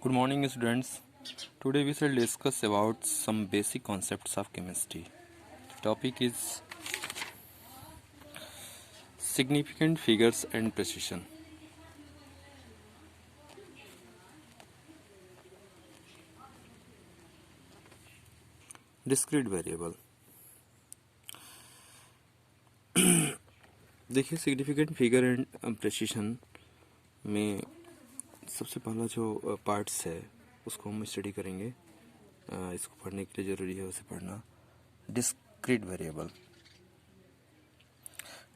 Good morning, students. Today we shall discuss about some basic concepts of chemistry. The topic is significant figures and precision. Discrete variable. देखिए significant figure and precision में सबसे पहला जो parts है उसको हम study करेंगे. इसको पढ़ने के लिए ज़रूरी है उसे पढ़ना. Discrete variable.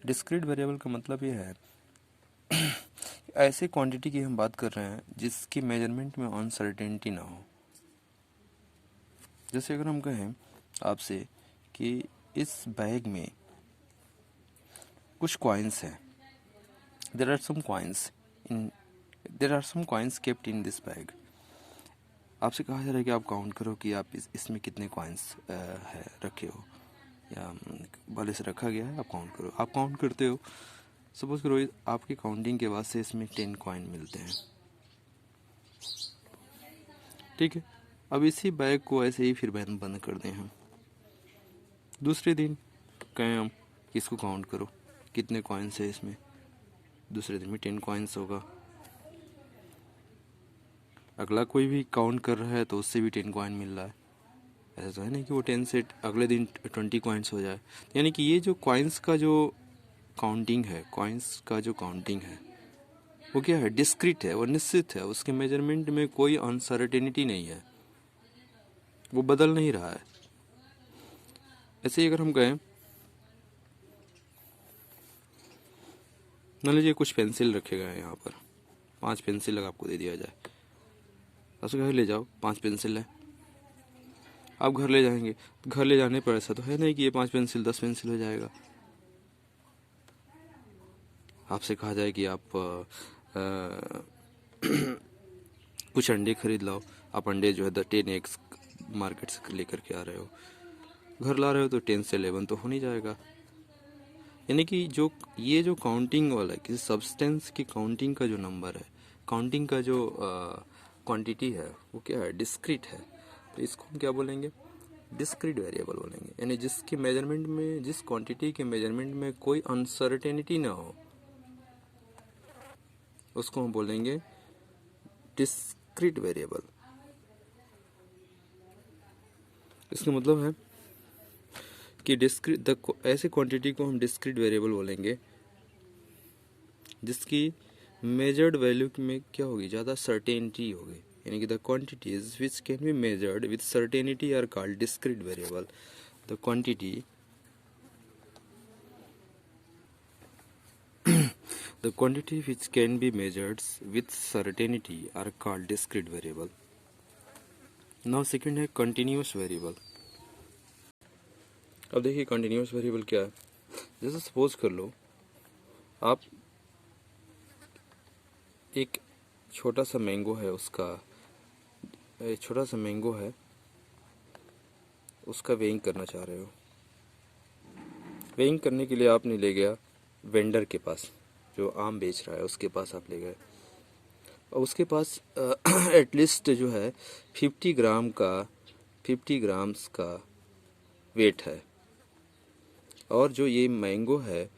डिस्क्रीट वेरिएबल का मतलब ये है ऐसे क्वांटिटी की हम बात कर रहे हैं जिसकी मेजरमेंट में अनसर्टेनिटी ना हो. जैसे अगर हम कहें आपसे कि इस बैग में कुछ कॉइन्स हैं. There are some coins kept in this bag. आपसे कहा जा रहा है कि आप काउंट करो कि आप इसमें कितने कॉइन्स है रखे हो या भले से रखा गया है. आप काउंट करो. आप काउंट करते हो. सपोज करो आपकी काउंटिंग के बाद से इसमें 10 कॉइन मिलते हैं. ठीक है. अब इसी बैग को ऐसे ही फिर बंद कर दें हम. दूसरे दिन कहें हम इसको काउंट करो कितने कॉइन्स है इसमें. दूसरे दिन में 10 कॉइन्स होगा. अगला कोई भी काउंट कर रहा है तो उससे भी 10 कॉइन मिल रहा है. ऐसा तो है नहीं कि वो 10 से अगले दिन 20 कॉइन्स हो जाए. यानी कि ये जो कॉइन्स का जो काउंटिंग है वो क्या है, डिस्क्रीट है, वो निश्चित है. उसके मेजरमेंट में कोई अनसर्टेनिटी नहीं है, वो बदल नहीं रहा है. ऐसे ही अगर हम कहें मान लीजिए कुछ पेंसिल रखे गए हैं यहाँ पर. 5 पेंसिल आपको दे दिया जाए. आपसे घर ले जाओ 5 पेंसिल है. आप घर ले जाएंगे. घर ले जाने पर ऐसा तो है नहीं कि ये 5 पेंसिल 10 पेंसिल हो जाएगा. आपसे कहा जाए कि आप कुछ अंडे खरीद लाओ. आप अंडे जो है 10 एग्स मार्केट से लेकर के आ रहे हो. घर ला रहे हो तो 10 से 11 तो हो नहीं जाएगा. यानी कि ये जो काउंटिंग वाला है, किसी सब्सटेंस की काउंटिंग का जो नंबर है, काउंटिंग का जो क्वांटिटी है वो क्या है, डिस्क्रीट है. तो इसको हम क्या बोलेंगे, डिस्क्रीट वेरिएबल बोलेंगे. यानी जिसके मेजरमेंट में, जिस क्वांटिटी के मेजरमेंट में कोई अनसर्टेनिटी ना हो उसको हम बोलेंगे डिस्क्रीट वेरिएबल. इसका मतलब है कि ऐसे क्वांटिटी को हम डिस्क्रीट वेरिएबल बोलेंगे जिसकी मेजर्ड वैल्यू में क्या होगी, ज़्यादा सर्टेनिटी होगी. यानी कि the quantities which can be measured with certainty are called discrete variable. The quantity which can be measured with certainty are called discrete variable. Now second है continuous variable. अब देखिए कंटिन्यूस वेरिएबल क्या है. जैसे suppose कर लो आप एक छोटा सा मैंगो है, उसका वेइंग करना चाह रहे हो. वेइंग करने के लिए आपने ले गया वेंडर के पास, जो आम बेच रहा है उसके पास आप ले गए. और उसके पास एटलीस्ट जो है 50 ग्राम्स का वेट है. और जो ये मैंगो है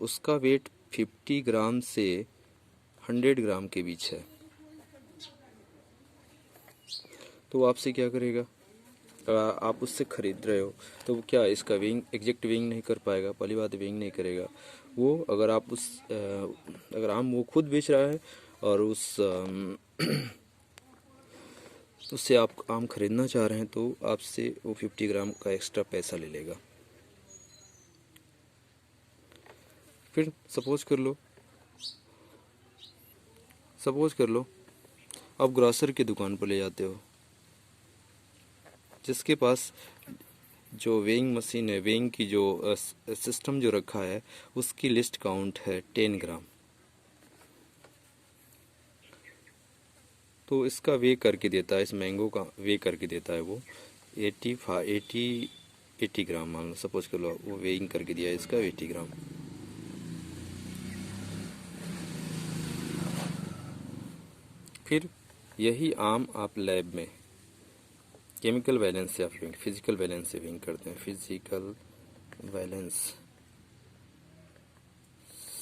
उसका वेट 50 ग्राम से 100 ग्राम के बीच है. तो वो आपसे क्या करेगा, आप उससे खरीद रहे हो तो वो क्या इसका एग्जैक्ट वेइंग नहीं कर पाएगा. पहली बात वेइंग नहीं करेगा वो. अगर आम वो खुद बेच रहा है और उससे आप आम खरीदना चाह रहे हैं तो आपसे वो 50 ग्राम का एक्स्ट्रा पैसा ले लेगा. फिर सपोज कर लो आप ग्रोसर की दुकान पर ले जाते हो जिसके पास जो वेइंग मशीन है, वेइंग की जो सिस्टम जो रखा है उसकी लिस्ट काउंट है 10 ग्राम. तो इसका वे करके देता है, इस मैंगो का वे करके देता है वो 80 ग्राम. मान लो सपोज कर लो वो वेइंग करके दिया है इसका 80 ग्राम. फिर यही आम आप लैब में केमिकल बैलेंस से आप फिजिकल बैलेंस से विंग करते हैं, फिजिकल बैलेंस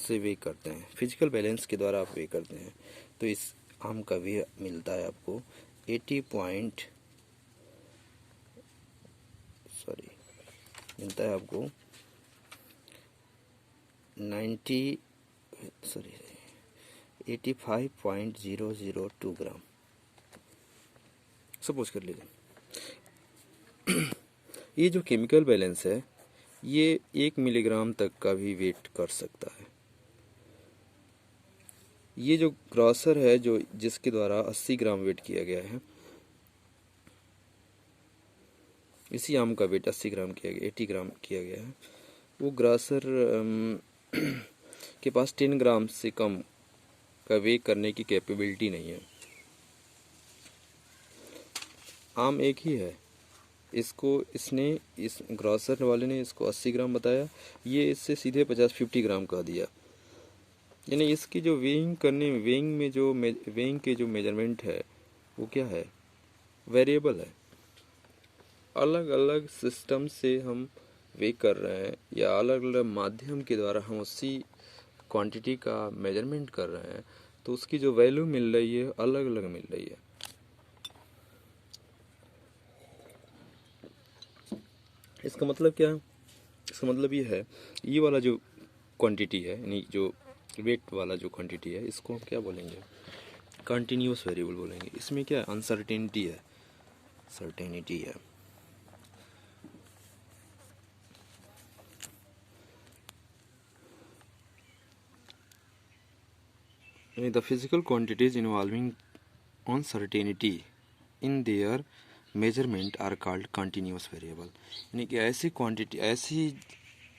से वे करते हैं, फिजिकल बैलेंस के द्वारा आप वे करते हैं। तो इस आम का वे मिलता है आपको 80 पॉइंट मिलता है आपको 85.002 ग्राम सपोज कर लीजिए। ये जो केमिकल बैलेंस है ये 1 मिलीग्राम तक का भी वेट कर सकता है। ये जो ग्रॉसर है जो जिसके द्वारा 80 ग्राम वेट किया गया है, इसी आम का वेट 80 ग्राम किया गया, 80 ग्राम किया गया है, वो ग्रासर के पास 10 ग्राम से कम का वे करने की कैपेबिलिटी नहीं है। आम एक ही है, इस ग्रॉसर वाले ने इसको 80 ग्राम बताया, ये इससे सीधे 50 ग्राम कह दिया। यानी इसकी जो वेइंग के जो मेजरमेंट है वो क्या है, वेरिएबल है। अलग अलग सिस्टम से हम वे कर रहे हैं या अलग अलग माध्यम के द्वारा हम उसी क्वांटिटी का मेजरमेंट कर रहे हैं, तो उसकी जो वैल्यू मिल रही है अलग अलग मिल रही है। इसका मतलब क्या है? इसका मतलब ये है, ये वाला जो क्वांटिटी है यानी जो वेट वाला जो क्वांटिटी है, इसको हम क्या बोलेंगे, कंटिन्यूअस वेरिएबल बोलेंगे। इसमें क्या अनसर्टेनिटी है, सर्टेनिटी है। The physical quantities involving uncertainty in their measurement are called continuous variable। यानी कि ऐसी क्वांटिटी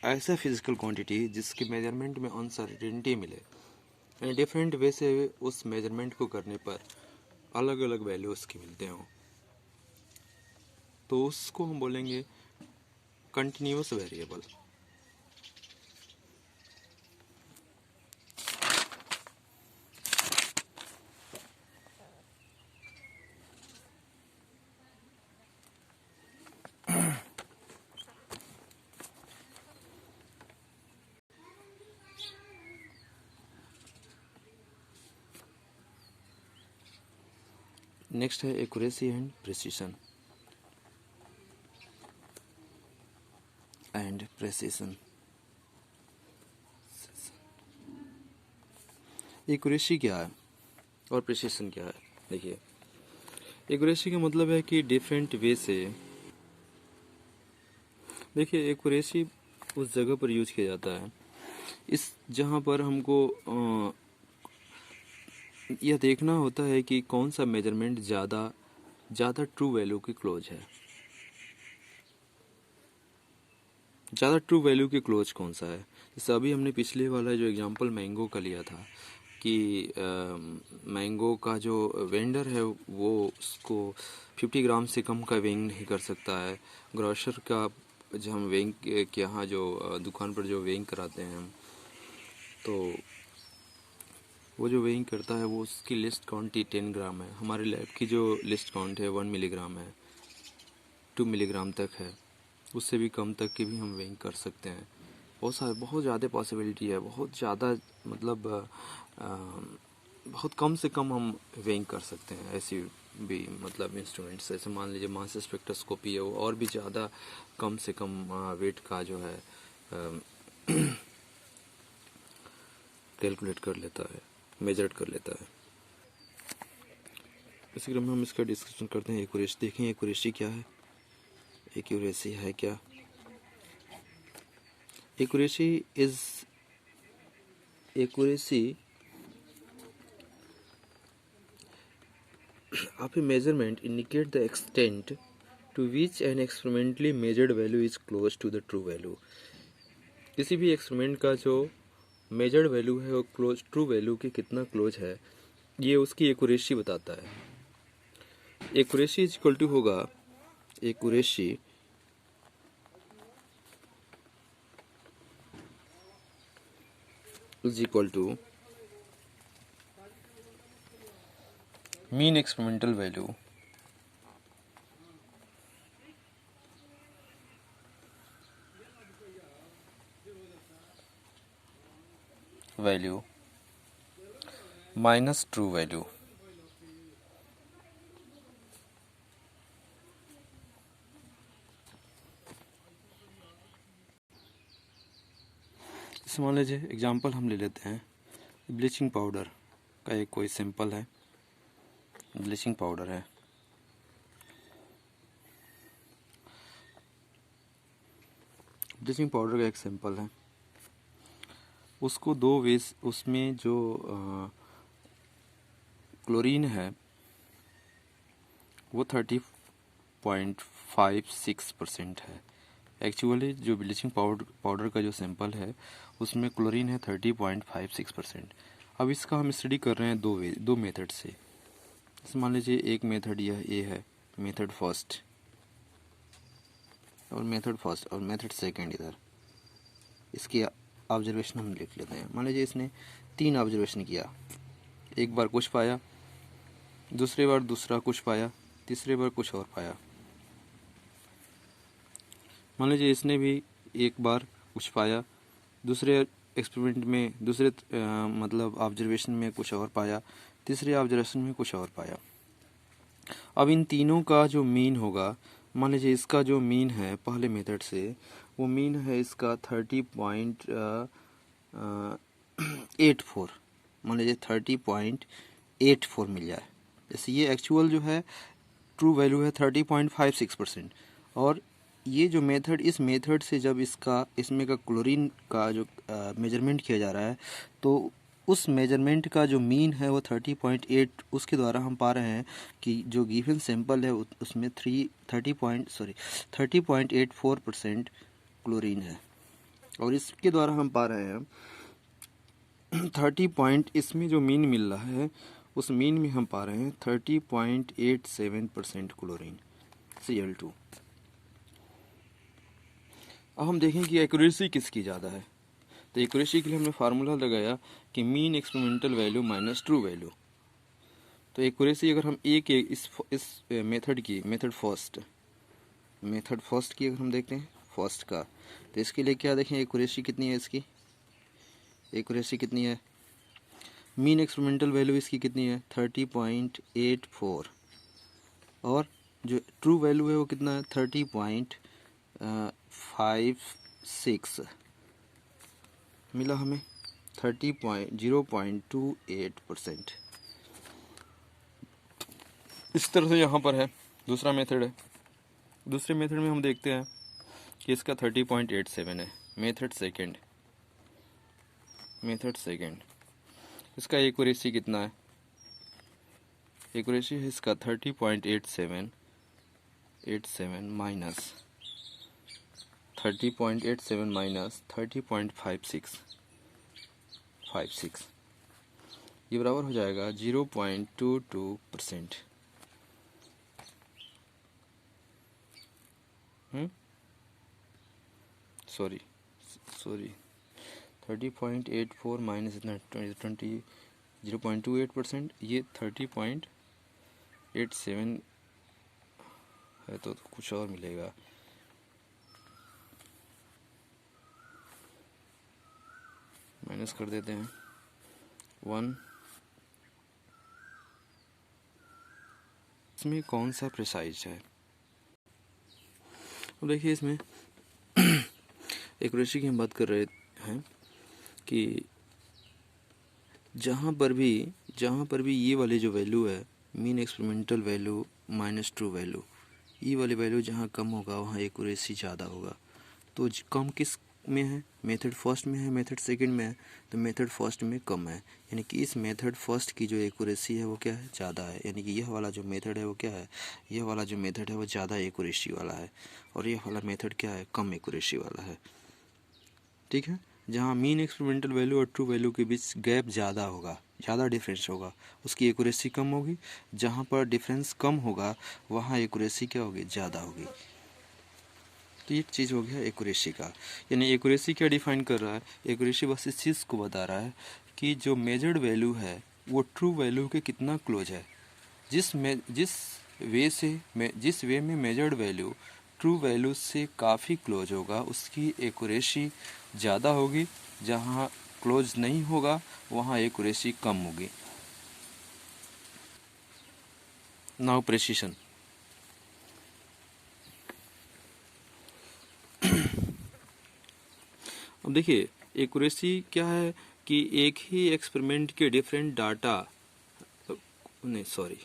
ऐसा फिजिकल क्वांटिटी जिसके मेजरमेंट में अनसर्टेनिटी मिले, यानी डिफरेंट वे से उस मेजरमेंट को करने पर अलग अलग वैल्यू उसके मिलते हों, तो उसको हम बोलेंगे कंटिन्यूअस वेरिएबल। नेक्स्ट है एक्यूरेसी एंड प्रिसिशन। एक्यूरेसी क्या है और प्रिसिशन क्या है? देखिए, एक्यूरेसी का मतलब है कि डिफरेंट वे से, देखिए एक्यूरेसी उस जगह पर यूज किया जाता है इस जहाँ पर हमको यह देखना होता है कि कौन सा मेजरमेंट ज़्यादा ट्रू वैल्यू के क्लोज है। ज़्यादा ट्रू वैल्यू के क्लोज कौन सा है? जैसे अभी हमने पिछले वाला जो एग्जांपल मैंगो का लिया था कि मैंगो का जो वेंडर है वो उसको 50 ग्राम से कम का वेइंग नहीं कर सकता है। ग्रोसर का जो हम वेइंग के यहाँ जो दुकान पर जो वेइंग कराते हैं हम, तो वो जो वेइंग करता है वो उसकी लिस्ट काउंट 10 ग्राम है। हमारे लैब की जो लिस्ट काउंट है 1 मिलीग्राम है, 2 मिलीग्राम तक है, उससे भी कम तक की भी हम वेइंग कर सकते हैं। बहुत ज़्यादा पॉसिबिलिटी है, बहुत ज़्यादा मतलब बहुत कम से कम हम वेइंग कर सकते हैं ऐसी भी मतलब इंस्ट्रूमेंट्स। जैसे मान लीजिए मास स्पेक्ट्रोस्कोपी है, वो और भी ज़्यादा कम से कम वेट का जो है कैलकुलेट कर लेता है, मेजर कर लेता है। इसी क्रम में हम इसका डिस्कशन करते हैं। एक्यूरेसी देखें, एक्यूरेसी क्या है, एक्यूरेसी है क्या? Accuracy of a measurement indicate the extent to which an experimentally measured value is close to the true value। किसी भी एक्सपेरिमेंट का जो मेजर्ड वैल्यू है वो ट्रू वैल्यू के कितना क्लोज है, ये उसकी एक्यूरेसी बताता है। एक्यूरेसी इज इक्वल टू होगा, accuracy is equal to mean experimental value minus true value. इस मान लीजिए एग्जांपल हम ले लेते हैं, ब्लीचिंग पाउडर का एक कोई सिंपल है, ब्लीचिंग पाउडर है, ब्लीचिंग पाउडर का एक सैंपल है, उसको दो वेस, उसमें जो क्लोरीन है वो 30.56% है। एक्चुअली जो ब्लीचिंग पाउडर का जो सैंपल है उसमें क्लोरीन है 30.56%। अब इसका हम स्टडी कर रहे हैं दो मेथड से। मान लीजिए एक मेथड यह ए है, मेथड फर्स्ट, और मेथड सेकंड इधर। इसकी ऑब्जर्वेशन हम लिख लेते हैं। मान लीजिए इसने 3 ऑब्जर्वेशन किया, एक बार कुछ पाया, दूसरी बार दूसरा कुछ पाया, तीसरी बार कुछ और पाया। मान लीजिए इसने भी एक बार कुछ पाया, दूसरे एक्सपेरिमेंट में मतलब ऑब्जर्वेशन में कुछ और पाया, तीसरे ऑब्जर्वेशन में कुछ और पाया। अब इन तीनों का जो मीन होगा, मान लीजिए इसका जो मीन है पहले मेथड से, वो मीन है इसका 30.84। मान लीजिए 30.84 मिल जाए। जैसे ये एक्चुअल जो है ट्रू वैल्यू है 30.56%, और ये जो मेथड, इस मेथड से जब इसमें का क्लोरीन का जो मेजरमेंट किया जा रहा है, तो उस मेजरमेंट का जो मीन है वो 30.8, उसके द्वारा हम पा रहे हैं कि जो गिवन सैंपल है उसमें 30.84% क्लोरीन है। और इसके द्वारा हम पा रहे हैं 30 इसमें जो मीन मिल रहा है उस मीन में हम पा रहे हैं 30.87% क्लोरीन Cl2। अब हम देखें कि एक्यूरेसी किसकी ज़्यादा है। तो एक्यूरेसी के लिए हमने फार्मूला लगाया कि mean experimental value minus true value. तो एक्यूरेसी अगर हम इस मेथड की, मेथड फर्स्ट की अगर हम देखते हैं फर्स्ट का, तो इसके लिए क्या देखें, एक्यूरेसी कितनी है इसकी, एक्यूरेसी कितनी है, मीन एक्सपेरिमेंटल वैल्यू इसकी कितनी है 30.84, और जो ट्रू वैल्यू है वो कितना है 30.56 मिला हमें, 0.28%। इस तरह से यहाँ पर है। दूसरा मेथड है, दूसरे मेथड में हम देखते हैं कि इसका 30.87 है। मेथड सेकेंड इसका एक्यूरेसी कितना है, एक्यूरेसी है इसका 30.87 माइनस 30.86, ये बराबर हो जाएगा 0.22%। सॉरी 30.84 माइनस इतना 0.28%, ये 30.87 है, तो कुछ और मिलेगा। माइनस कर देते हैं 1। इसमें कौन सा प्रिसाइज है, अब देखिए इसमें एक्यूरेसी की हम बात कर रहे हैं कि जहाँ पर भी ये वाली जो वैल्यू है, mean experimental value minus true value, ये वाली वैल्यू जहाँ कम होगा वहाँ एक्यूरेसी ज़्यादा होगा। तो कम किस में है, मेथड फर्स्ट में है, मेथड सेकंड में है, तो मेथड फर्स्ट में कम है। यानी कि इस मेथड फर्स्ट की जो एक्यूरेसी है वो क्या है, ज़्यादा है। यानी कि यह वाला जो मेथड है वो क्या है, यह वाला जो मेथड है वो ज़्यादा एक्यूरेसी वाला है, और यह वाला मेथड क्या है, कम एक्यूरेसी वाला है। ठीक है, जहाँ मीन एक्सपेरिमेंटल वैल्यू और ट्रू वैल्यू के बीच गैप ज़्यादा होगा, ज़्यादा डिफरेंस होगा, उसकी एक्यूरेसी कम होगी। जहाँ पर डिफरेंस कम होगा वहाँ एक्यूरेसी क्या होगी, ज़्यादा होगी। तो ये चीज़ हो गया एक्यूरेसी का। यानी एक्यूरेसी क्या डिफाइन कर रहा है, एक्यूरेसी बस इस चीज़ को बता रहा है कि जो मेजर्ड वैल्यू है वो ट्रू वैल्यू के कितना क्लोज है। जिस वे में मेजर्ड वैल्यू ट्रू वैल्यू से काफ़ी क्लोज होगा उसकी एक्यूरेसी ज़्यादा होगी, जहाँ क्लोज नहीं होगा वहाँ एक्यूरेसी कम होगी। Now precision. अब देखिए एक्यूरेसी क्या है कि एक ही एक्सपेरिमेंट के डिफरेंट डाटा, नहीं सॉरी,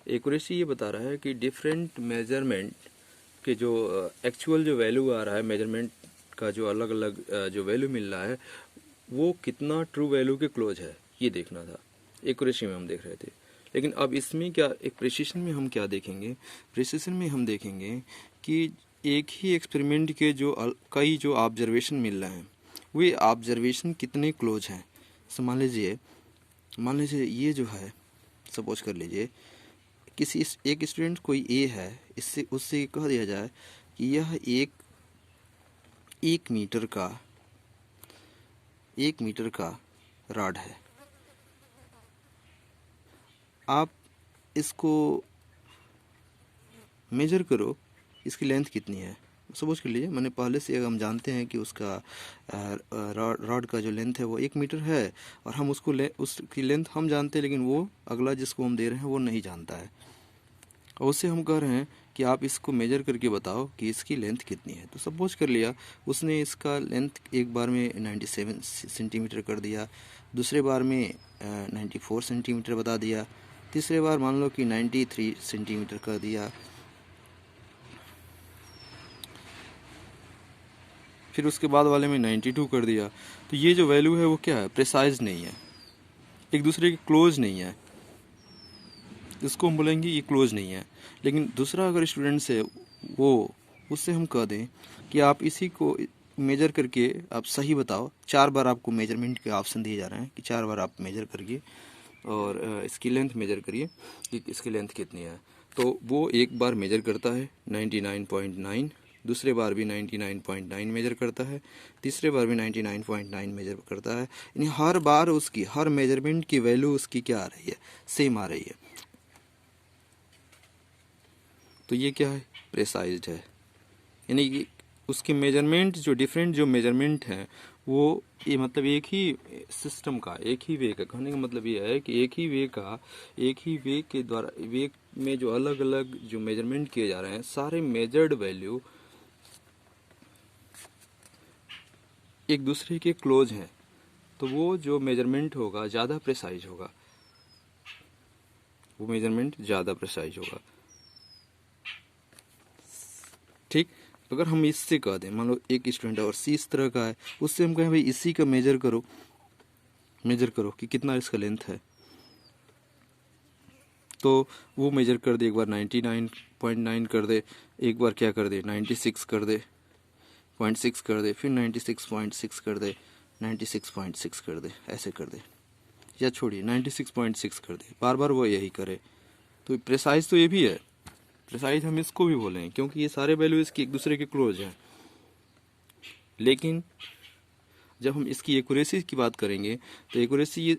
एक्यूरेसी ये बता रहा है कि डिफरेंट मेजरमेंट के जो एक्चुअल जो वैल्यू आ रहा है, मेजरमेंट का जो अलग अलग जो वैल्यू मिल रहा है वो कितना ट्रू वैल्यू के क्लोज है, ये देखना था। एक्यूरेसी में हम देख रहे थे, लेकिन अब इसमें क्या, एक प्रिसिशन में हम क्या देखेंगे, प्रिसिशन में हम देखेंगे कि एक ही एक्सपेरिमेंट के जो कई जो ऑब्जर्वेशन मिल रहे हैं वे ऑब्जर्वेशन कितने क्लोज हैं। तो मान लीजिए ये जो है, सपोज कर लीजिए किसी एक स्टूडेंट कोई ए है, इससे उससे कह दिया जाए कि यह एक मीटर का रॉड है, आप इसको मेजर करो इसकी लेंथ कितनी है। सपोज कर लीजिए मैंने पहले से हम जानते हैं कि उसका रॉड का जो लेंथ है वो 1 मीटर है, और हम उसकी लेंथ हम जानते हैं, लेकिन वो अगला जिसको हम दे रहे हैं वो नहीं जानता है, और उससे हम कह रहे हैं कि आप इसको मेजर करके बताओ कि इसकी लेंथ कितनी है। तो सपोज कर लिया उसने इसका लेंथ एक बार में 97 सेंटीमीटर कर दिया, दूसरे बार में 94 सेंटीमीटर बता दिया, तीसरे बार मान लो कि 93 सेंटीमीटर कर दिया, फिर उसके बाद वाले में 92 कर दिया। तो ये जो वैल्यू है वो क्या है, प्रिसाइज नहीं है, एक दूसरे के क्लोज नहीं है, इसको हम बोलेंगे ये क्लोज नहीं है। लेकिन दूसरा अगर स्टूडेंट्स है वो, उससे हम कह दें कि आप इसी को मेजर करके आप सही बताओ, 4 बार आपको मेजरमेंट के ऑप्शन दिए जा रहे हैं कि 4 बार आप मेजर करिए और इसकी लेंथ मेजर करिए कि इसकी लेंथ कितनी है। तो वो एक बार मेजर करता है 99.9, दूसरे बार भी 99.9 मेजर करता है, तीसरे बार भी 99.9 मेजर करता है, यानी हर बार उसकी हर मेजरमेंट की वैल्यू उसकी क्या आ रही है, सेम आ रही है। तो ये क्या है, प्रेसाइज्ड है, यानी कि उसके मेजरमेंट जो डिफरेंट जो मेजरमेंट हैं वो ये मतलब एक ही सिस्टम का, एक ही वे का, कहने का मतलब ये है कि एक ही वे के द्वारा वे में जो अलग अलग जो मेजरमेंट किए जा रहे हैं सारे मेजर्ड वैल्यू एक दूसरे के क्लोज हैं, तो वो जो मेजरमेंट होगा ज़्यादा प्रेसाइज होगा, वो मेजरमेंट ज़्यादा प्रेसाइज होगा। ठीक, अगर हम इससे कह दें, मान लो एक स्टूडेंट है और सी इस तरह का है, उससे हम कहें भाई इसी का मेजर करो कि कितना इसका लेंथ है, तो वो मेजर कर दे, एक बार 99.9 कर दे, एक बार क्या कर दे 96 कर दे, 0.6 कर दे, फिर 96.6 कर दे, 96.6 कर दे, ऐसे कर दे, या छोड़िए 96.6 कर दे, बार बार वो यही करे। तो प्रेसाइज तो ये भी है, प्रेसाइज हम इसको भी बोलेंगे क्योंकि ये सारे वैल्यू इसकी एक दूसरे के क्लोज हैं। लेकिन जब हम इसकी एक्यूरेसी की बात करेंगे तो एक्यूरेसी ये,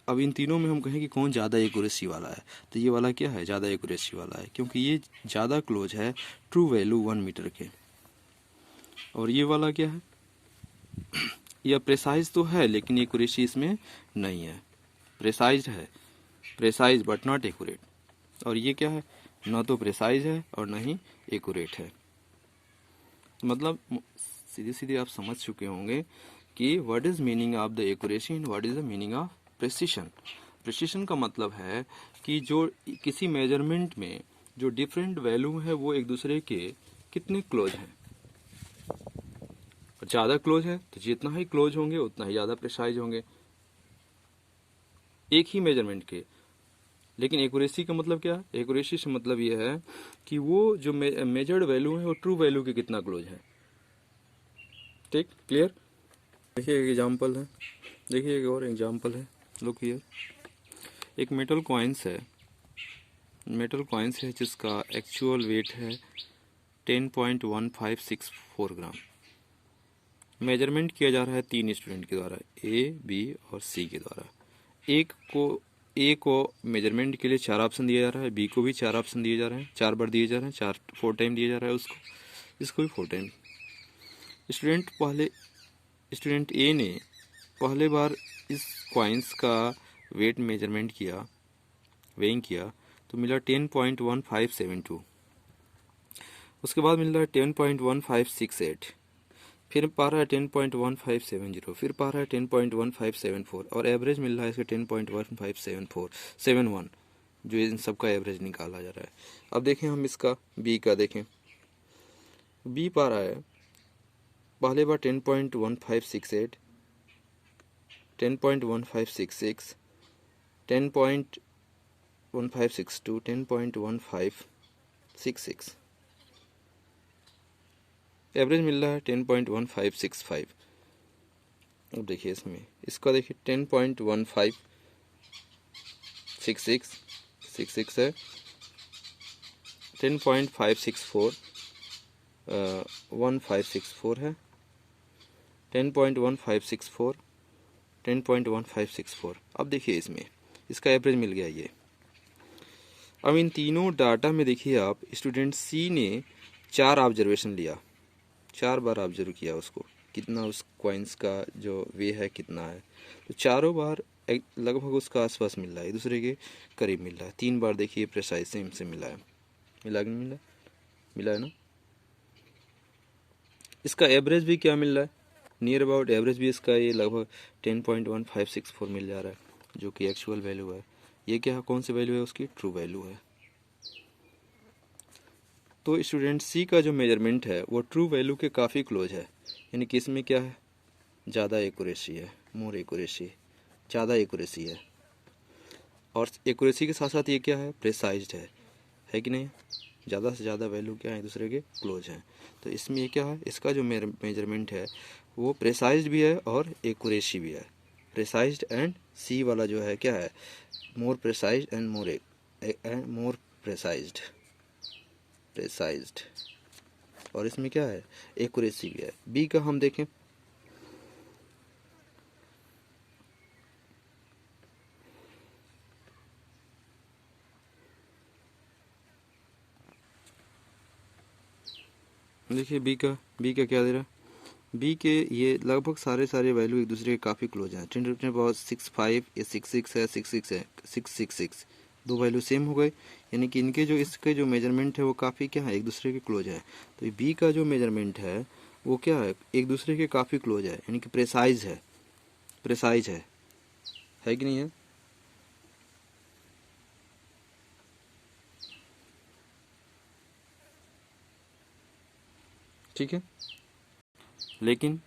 अब इन तीनों में हम कहें कि कौन ज़्यादा एक्यूरेसी वाला है, तो ये वाला क्या है, ज़्यादा एक्यूरेसी वाला है, क्योंकि ये ज़्यादा क्लोज है ट्रू वैल्यू 1 मीटर के। और ये वाला क्या है, यह प्रेसाइज तो है लेकिन एक्यूरेसी इसमें नहीं है, प्रेसाइज है, प्रेसाइज बट नॉट एक्यूरेट। और ये क्या है, ना तो प्रेसाइज है और ना ही एक्यूरेट है। मतलब सीधे सीधे आप समझ चुके होंगे कि what is meaning of the accuracy and what is the meaning of precision. Precision का मतलब है कि जो किसी मेजरमेंट में जो डिफरेंट वैल्यू है वो एक दूसरे के कितने क्लोज हैं, और ज़्यादा क्लोज है तो जितना ही क्लोज होंगे उतना ही ज़्यादा प्रिसाइज होंगे एक ही मेजरमेंट के। लेकिन एक्यूरेसी का मतलब क्या है, एक्यूरेसी से मतलब ये है कि वो जो मेजर्ड वैल्यू है वो ट्रू वैल्यू के कितना क्लोज है। ठीक, क्लियर। देखिए एक एग्जांपल है, देखिए एक और एग्जांपल है, लुक हियर। एक मेटल कॉइन्स है जिसका एक्चुअल वेट है 10.1564 ग्राम। मेजरमेंट किया जा रहा है 3 स्टूडेंट के द्वारा, ए, बी और सी के द्वारा। ए को मेजरमेंट के लिए 4 ऑप्शन दिया जा रहा है, बी को भी 4 ऑप्शन दिए जा रहे हैं, 4 बार दिए जा रहे हैं, 4 टाइम दिया जा रहा है उसको, इसको भी 4 टाइम। स्टूडेंट ए ने पहले बार इस कॉइन्स का वेट मेजरमेंट किया, वेइंग किया, तो मिला 10.1572। उसके बाद मिल रहा है 10.1568, फिर पा रहा है 10.1570, फिर पा रहा है 10.1574, और एवरेज मिल रहा है इसके 10.1574 जो इन सब का एवरेज निकाला जा रहा है। अब देखें हम इसका बी का देखें, बी पा रहा है पहले बार 10.1568, 10.1566, 10.1562, 10.1566, एवरेज मिल रहा है 10.1565। अब देखिए इसमें इसका देखिए 10.1566 है, 10.564 1564 है, 10.1564, 10.1564। अब देखिए इसमें इसका एवरेज मिल गया ये। अब इन तीनों डाटा में देखिए आप, स्टूडेंट सी ने 4 ऑब्जर्वेशन लिया, 4 बार ऑब्जर्व किया उसको, कितना उस कॉइन्स का जो वे है कितना है, तो चारों बार लगभग उसका आसपास मिल रहा है, एक दूसरे के करीब मिल रहा है। 3 बार देखिए प्रेसाइज सेम से मिला है, मिला कि नहीं मिला, मिला है ना। इसका एवरेज भी क्या मिल रहा है, नियर अबाउट एवरेज भी इसका ये लगभग 10.1564 मिल जा रहा है, जो कि एक्चुअल वैल्यू है। ये क्या कौन सी वैल्यू है उसकी, ट्रू वैल्यू है। तो स्टूडेंट सी का जो मेजरमेंट है वो ट्रू वैल्यू के काफ़ी क्लोज है, यानी कि इसमें क्या है, ज़्यादा एक्यूरेसी है, मोर एक्यूरेसी, ज़्यादा एक्यूरेसी है, और एक्यूरेसी के साथ साथ ये क्या है, प्रेसाइज्ड है कि नहीं, ज़्यादा से ज़्यादा वैल्यू क्या है, दूसरे के क्लोज हैं। तो इसमें ये क्या है, इसका जो मेजरमेंट है वो प्रेसाइज्ड भी है और एक्यूरेसी भी है। प्रेसाइज्ड एंड सी वाला जो है क्या है, मोर प्रेसाइज्ड एंड मोर प्रेसाइज्ड, और इसमें क्या है, एक्यूरेसी भी है। बी का हम देखें, देखिए बी का क्या दे रहा है, बी के ये लगभग सारे वैल्यू एक दूसरे के काफ़ी क्लोज हैं। 10⁻65 ये 66 है, 66 है, 666, 2 वैल्यू सेम हो गए, यानी कि इनके जो इसके जो मेजरमेंट है वो काफ़ी क्या है, एक दूसरे के क्लोज है। तो बी का जो मेजरमेंट है वो क्या है, एक दूसरे के काफ़ी क्लोज है, यानी कि प्रेसाइज है कि नहीं है। ठीक है, लेकिन